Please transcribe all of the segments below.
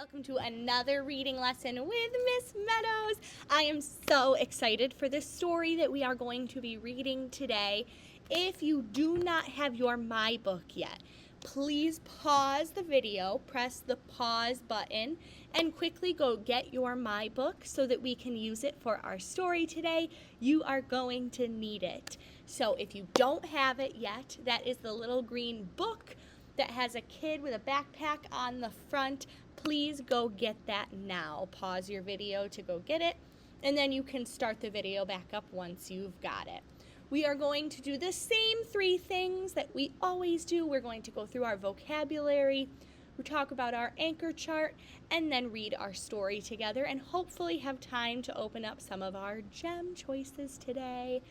welcome to another reading lesson with Miss Meadows. I am so excited for this story that we are going to be reading today. If you do not have your My Book yet, please pause the video, press the pause button, and quickly go get your My Book so that we can use it for our story today. You are going to need it. So if you don't have it yet, that is the little green book that has a kid with a backpack on the front. Please go get that now. Pause your video to go get it, and then you can start the video back up once you've got it. We are going to do the same three things that we always do. We're going to go through our vocabulary, we talk about our anchor chart, and then read our story together and hopefully have time to open up some of our gem choices today.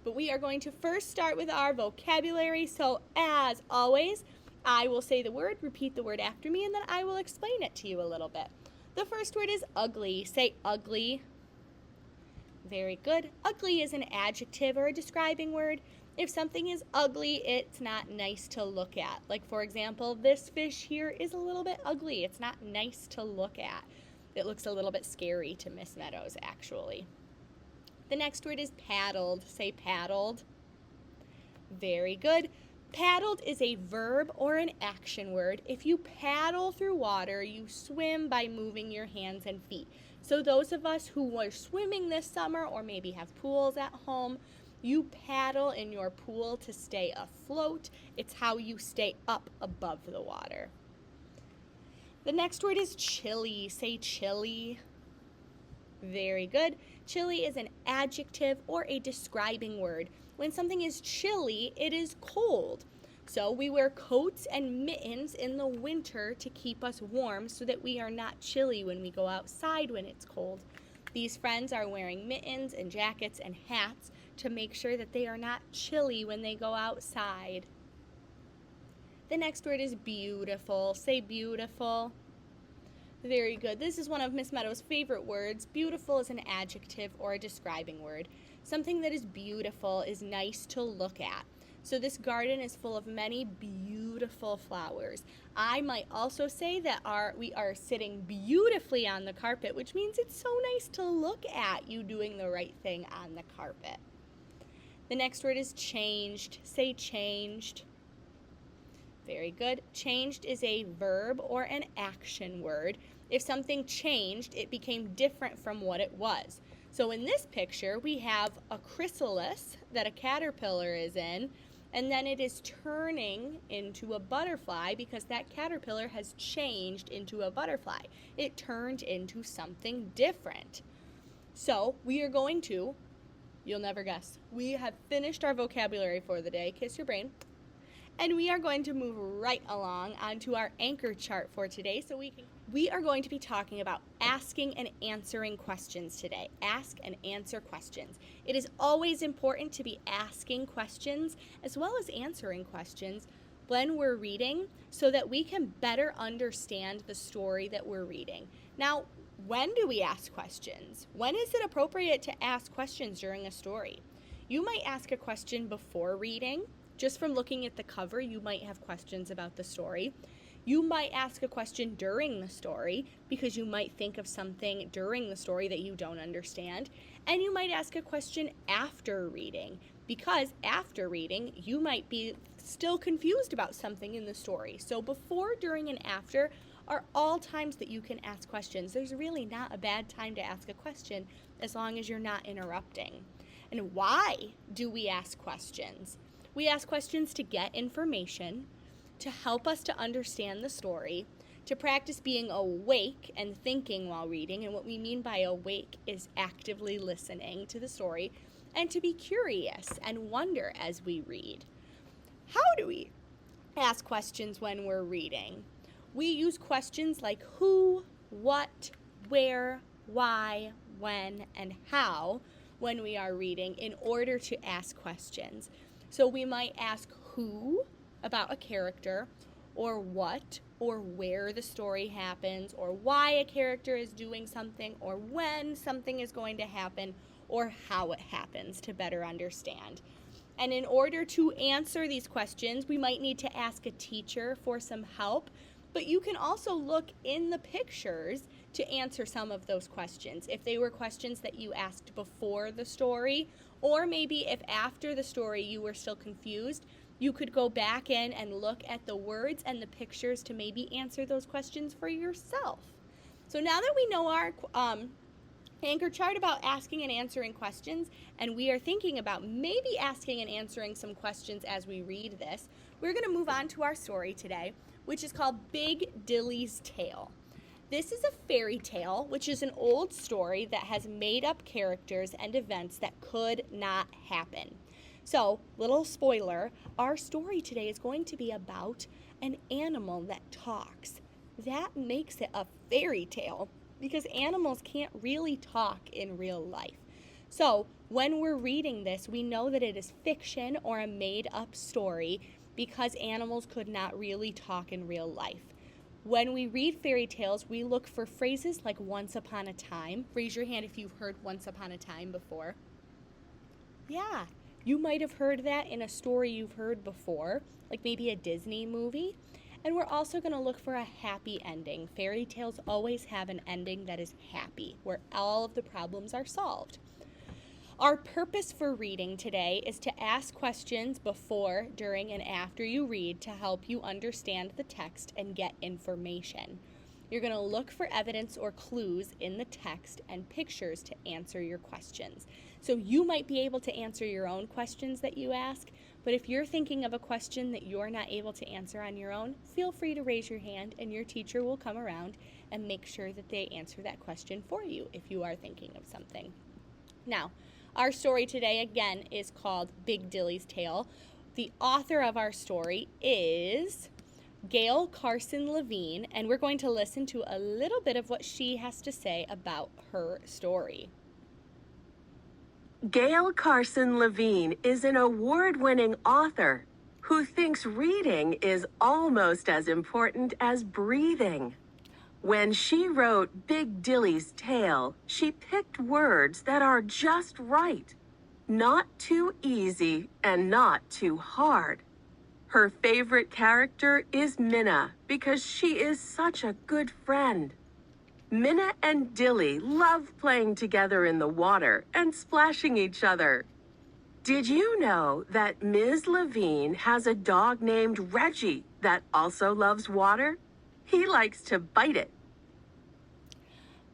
But we are going to first start with our vocabulary. So as always, I will say the word, repeat the word after me, and then I will explain it to you a little bit. The first word is ugly. Say ugly. Very good. Ugly is an adjective or a describing word. If something is ugly, it's not nice to look at. Like, for example, this fish here is a little bit ugly. It's not nice to look at. It looks a little bit scary to Miss Meadows, actually. The next word is paddled. Say paddled. Very good. Paddled is a verb or an action word. If you paddle through water, you swim by moving your hands and feet. So those of us who were swimming this summer or maybe have pools at home, you paddle in your pool to stay afloat. It's how you stay up above the water. The next word is chilly. Say chilly. Very good. Chilly is an adjective or a describing word. When something is chilly, it is cold. So we wear coats and mittens in the winter to keep us warm so that we are not chilly when we go outside when it's cold. These friends are wearing mittens and jackets and hats to make sure that they are not chilly when they go outside. The next word is beautiful. Say beautiful. Very good. This is one of Miss Meadows' favorite words. Beautiful is an adjective or a describing word. Something that is beautiful is nice to look at. So this garden is full of many beautiful flowers. I might also say that we are sitting beautifully on the carpet, which means it's so nice to look at you doing the right thing on the carpet. The next word is changed. Say changed. Very good. Changed is a verb or an action word. If something changed, it became different from what it was. So in this picture, we have a chrysalis that a caterpillar is in, and then it is turning into a butterfly because that caterpillar has changed into a butterfly. It turned into something different. So we are going to, you'll never guess, we have finished our vocabulary for the day. Kiss your brain. And we are going to move right along onto our anchor chart for today. So we are going to be talking about asking and answering questions today. Ask and answer questions. It is always important to be asking questions as well as answering questions when we're reading so that we can better understand the story that we're reading. Now, when do we ask questions? When is it appropriate to ask questions during a story? You might ask a question before reading. Just from looking at the cover, you might have questions about the story. You might ask a question during the story because you might think of something during the story that you don't understand. And you might ask a question after reading because after reading, you might be still confused about something in the story. So before, during, and after are all times that you can ask questions. There's really not a bad time to ask a question as long as you're not interrupting. And why do we ask questions? We ask questions to get information, to help us to understand the story, to practice being awake and thinking while reading. And what we mean by awake is actively listening to the story, and to be curious and wonder as we read. How do we ask questions when we're reading? We use questions like who, what, where, why, when, and how when we are reading in order to ask questions. So we might ask who about a character, or what, or where the story happens, or why a character is doing something, or when something is going to happen, or how it happens to better understand. And in order to answer these questions, we might need to ask a teacher for some help. But you can also look in the pictures to answer some of those questions. If they were questions that you asked before the story, or maybe if after the story you were still confused, you could go back in and look at the words and the pictures to maybe answer those questions for yourself. So now that we know our anchor chart about asking and answering questions, and we are thinking about maybe asking and answering some questions as we read this, we're going to move on to our story today, which is called Big Dilly's Tale. This is a fairy tale, which is an old story that has made up characters and events that could not happen. So, little spoiler, our story today is going to be about an animal that talks. That makes it a fairy tale because animals can't really talk in real life. So, when we're reading this, we know that it is fiction or a made-up story because animals could not really talk in real life. When we read fairy tales, we look for phrases like once upon a time. Raise your hand if you've heard once upon a time before. Yeah, you might have heard that in a story you've heard before, like maybe a Disney movie. And we're also going to look for a happy ending. Fairy tales always have an ending that is happy, where all of the problems are solved. Our purpose for reading today is to ask questions before, during, and after you read to help you understand the text and get information. You're going to look for evidence or clues in the text and pictures to answer your questions. So you might be able to answer your own questions that you ask, but if you're thinking of a question that you're not able to answer on your own, feel free to raise your hand and your teacher will come around and make sure that they answer that question for you if you are thinking of something. Now, our story today, again, is called Big Dilly's Tale. The author of our story is Gail Carson Levine, and we're going to listen to a little bit of what she has to say about her story. Gail Carson Levine is an award-winning author who thinks reading is almost as important as breathing. When she wrote Big Dilly's Tale, she picked words that are just right, not too easy and not too hard. Her favorite character is Minna because she is such a good friend. Minna and Dilly love playing together in the water and splashing each other. Did you know that Ms. Levine has a dog named Reggie that also loves water? He likes to bite it.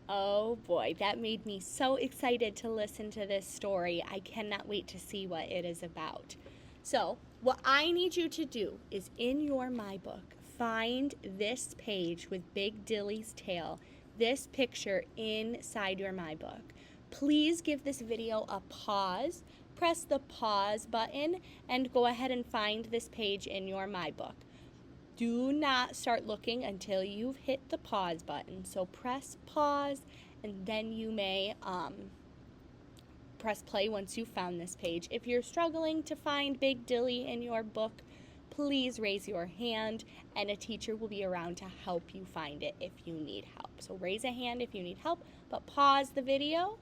Oh boy, that made me so excited to listen to this story. I cannot wait to see what it is about. So, what I need you to do is in your My Book, find this page with Big Dilly's Tale, this picture inside your My Book. Please give this video a pause, press the pause button, and go ahead and find this page in your My Book. Do not start looking until you've hit the pause button. So press pause and then you may press play once you've found this page. If you're struggling to find Big Dilly in your book, please raise your hand and a teacher will be around to help you find it if you need help. So raise a hand if you need help, but pause the video.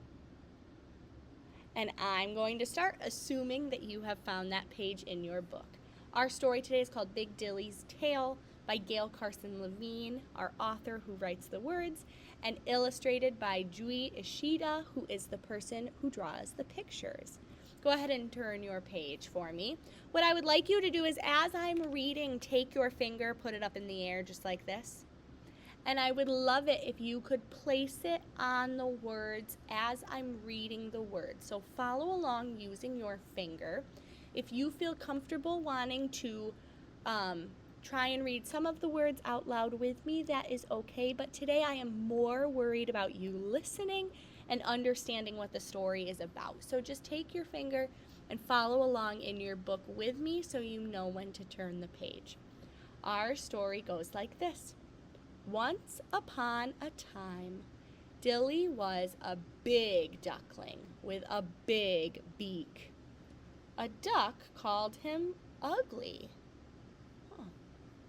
And I'm going to start assuming that you have found that page in your book. Our story today is called Big Dilly's Tale by Gail Carson Levine, our author who writes the words, and illustrated by Jui Ishida, who is the person who draws the pictures. Go ahead and turn your page for me. What I would like you to do is, as I'm reading, take your finger, put it up in the air just like this. And I would love it if you could place it on the words as I'm reading the words. So follow along using your finger. If you feel comfortable wanting to try and read some of the words out loud with me, that is okay. But today I am more worried about you listening and understanding what the story is about. So just take your finger and follow along in your book with me so you know when to turn the page. Our story goes like this. Once upon a time, Dilly was a big duckling with a big beak. A duck called him ugly.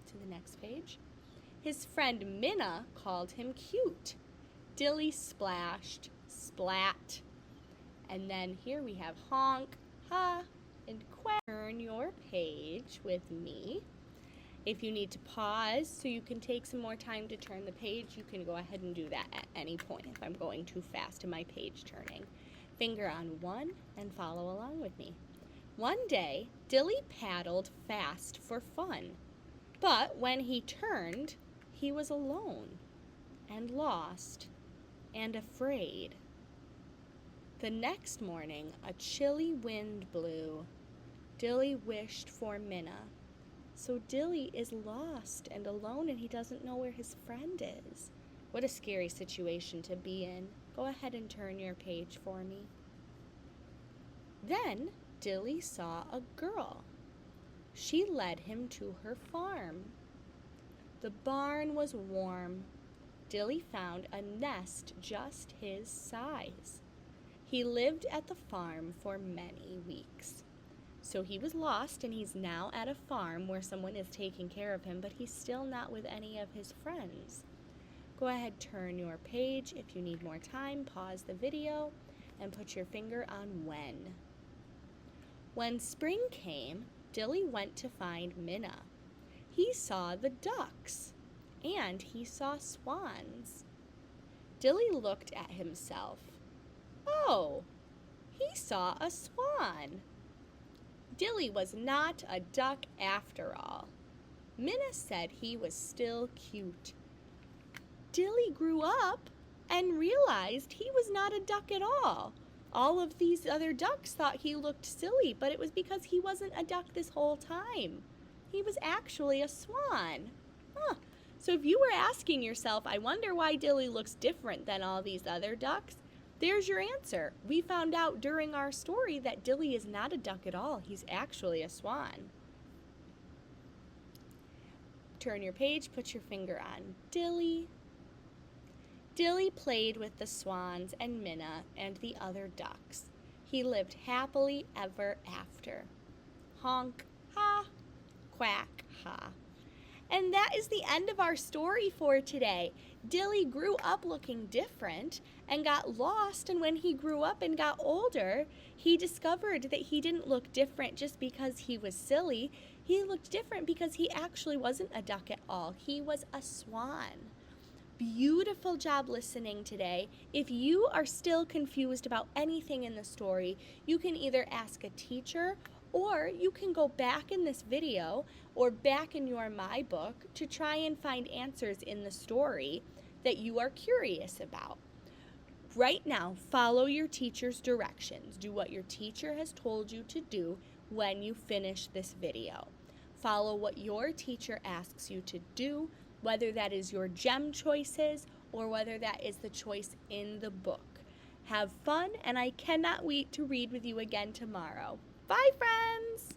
To the next page. His friend Minna called him cute. Dilly splashed, splat. And then here we have honk, ha, and quack. Turn your page with me. If you need to pause so you can take some more time to turn the page, you can go ahead and do that at any point if I'm going too fast in my page turning. Finger on 1 and follow along with me. One day, Dilly paddled fast for fun, but when he turned, he was alone and lost and afraid. The next morning, a chilly wind blew. Dilly wished for Minna. So Dilly is lost and alone, and he doesn't know where his friend is. What a scary situation to be in. Go ahead and turn your page for me. Then Dilly saw a girl. She led him to her farm. The barn was warm. Dilly found a nest just his size. He lived at the farm for many weeks. So he was lost, and he's now at a farm where someone is taking care of him, but he's still not with any of his friends. Go ahead, turn your page. If you need more time, pause the video and put your finger on when. When spring came, Dilly went to find Minna. He saw the ducks, and he saw swans. Dilly looked at himself. Oh, he saw a swan. Dilly was not a duck after all. Minna said he was still cute. Dilly grew up and realized he was not a duck at all. All of these other ducks thought he looked silly, but it was because he wasn't a duck this whole time. He was actually a swan. So if you were asking yourself, I wonder why Dilly looks different than all these other ducks, there's your answer. We found out during our story that Dilly is not a duck at all. He's actually a swan. Turn your page, put your finger on Dilly. Dilly played with the swans and Minna and the other ducks. He lived happily ever after. Honk, ha, quack, ha. And that is the end of our story for today. Dilly grew up looking different and got lost, and when he grew up and got older, he discovered that he didn't look different just because he was silly. He looked different because he actually wasn't a duck at all. He was a swan. Beautiful job listening today. If you are still confused about anything in the story, you can either ask a teacher, or you can go back in this video or back in your My Book to try and find answers in the story that you are curious about. Right now, follow your teacher's directions. Do what your teacher has told you to do when you finish this video. Follow what your teacher asks you to do, whether that is your gem choices or whether that is the choice in the book. Have fun, and I cannot wait to read with you again tomorrow. Bye, friends!